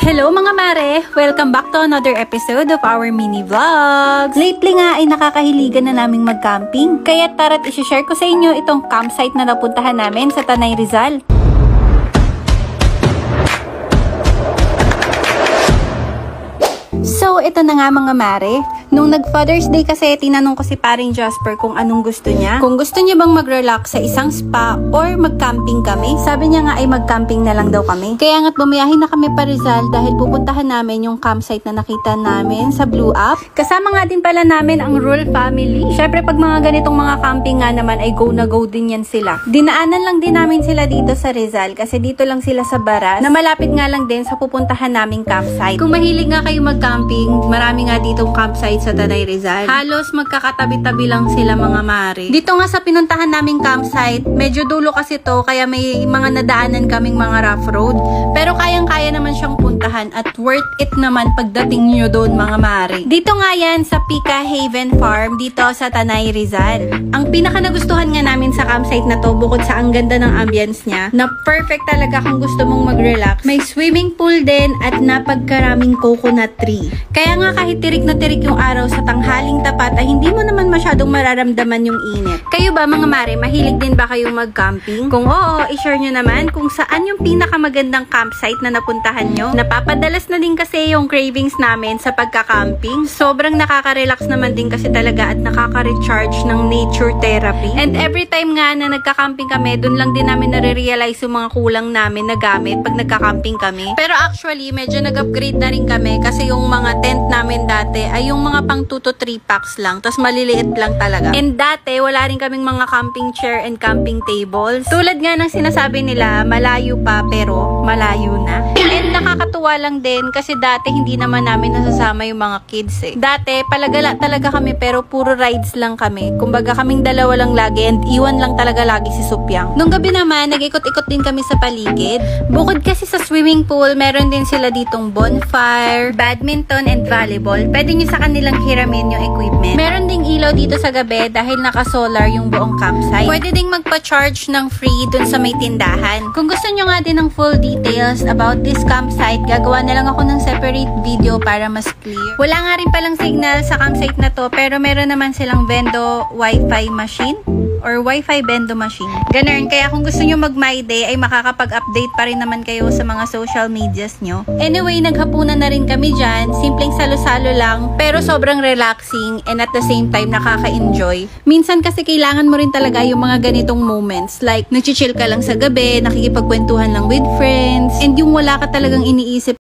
Hello mga mare! Welcome back to another episode of our mini vlogs! Lately nga ay nakakahiligan na naming mag-camping, kaya tara't isi-share ko sa inyo itong campsite na napuntahan namin sa Tanay Rizal. So, ito na nga mga mare. Nung nag-Father's Day kasi, tinanong ko si paring Jasper kung anong gusto niya. Kung gusto niya bang mag-relax sa isang spa or mag-camping kami. Sabi niya nga ay mag-camping na lang daw kami. Kaya nga't bumiyahin na kami pa Rizal dahil pupuntahan namin yung campsite na nakita namin sa Blue App. Kasama nga din pala namin ang Rule Family. Syempre pag mga ganitong mga camping nga naman ay go na go din yan sila. Dinaanan lang din namin sila dito sa Rizal kasi dito lang sila sa Baras na malapit nga lang din sa pupuntahan naming campsite. Kung mahilig nga kayo mag-camping, marami nga ditong campsite sa Tanay Rizal. Halos magkakatabi-tabi lang sila mga mare. Dito nga sa pinuntahan naming campsite, medyo dulo kasi to kaya may mga nadaanan kaming mga rough road. Pero kayang-kaya naman siyang puntahan at worth it naman pagdating nyo doon mga mare. Dito nga yan sa Pika Haven Farm dito sa Tanay Rizal. Ang pinaka nagustuhan nga namin sa campsite na to bukod sa ang ganda ng ambience niya, na perfect talaga kung gusto mong mag-relax. May swimming pool din at napagkaraming coconut tree. Kaya nga kahit tirik na tirik yung araw sa tanghaling tapat ay hindi mo naman masyadong mararamdaman yung init. Kayo ba mga mare, mahilig din ba kayong mag-camping? Kung oo, i-share nyo naman kung saan yung pinakamagandang campsite na napuntahan nyo. Napapadalas na din kasi yung cravings namin sa pagka-camping. Sobrang nakaka-relax naman din kasi talaga at nakaka-recharge ng nature therapy. And every time nga na nagka-camping kami, dun lang din namin nare-realize yung mga kulang namin na gamit pag nagka-camping kami. Pero actually, medyo nag-upgrade na rin kami kasi yung mga tent namin dati ay yung mga pang 2 to 3 packs lang, tapos maliliit lang talaga. And dati, wala rin kaming mga camping chair and camping tables. Tulad nga ng sinasabi nila, malayo pa pero malayo na. And nakakatuwa lang din kasi dati hindi naman namin nasasama yung mga kids eh. Dati, palagala talaga kami pero puro rides lang kami. Kumbaga kaming dalawa lang lagi and iwan lang talaga lagi si Supyang. Nung gabi naman, nag-ikot-ikot din kami sa paligid. Bukod kasi sa swimming pool, meron din sila ditong bonfire, badminton and volleyball. Pwede nyo sa kanilang hiramin yung equipment. Meron ding ilaw dito sa gabi dahil naka-solar yung buong campsite. Pwede ding magpa-charge ng free dun sa may tindahan. Kung gusto nyo nga din ng full details about this campsite, gagawa na lang ako ng separate video para mas clear. Wala nga rin palang signal sa campsite na to pero meron naman silang Vendo Wi-Fi machine or Wi-Fi Bendo machine. Ganun, kaya kung gusto nyo mag My Day ay makakapag-update pa rin naman kayo sa mga social medias nyo. Anyway, naghapunan na rin kami dyan. Simpleng salo-salo lang, pero sobrang relaxing and at the same time nakaka-enjoy. Minsan kasi kailangan mo rin talaga yung mga ganitong moments. Like, nag-chill ka lang sa gabi, nakikipagkwentuhan lang with friends, and yung wala ka talagang iniisip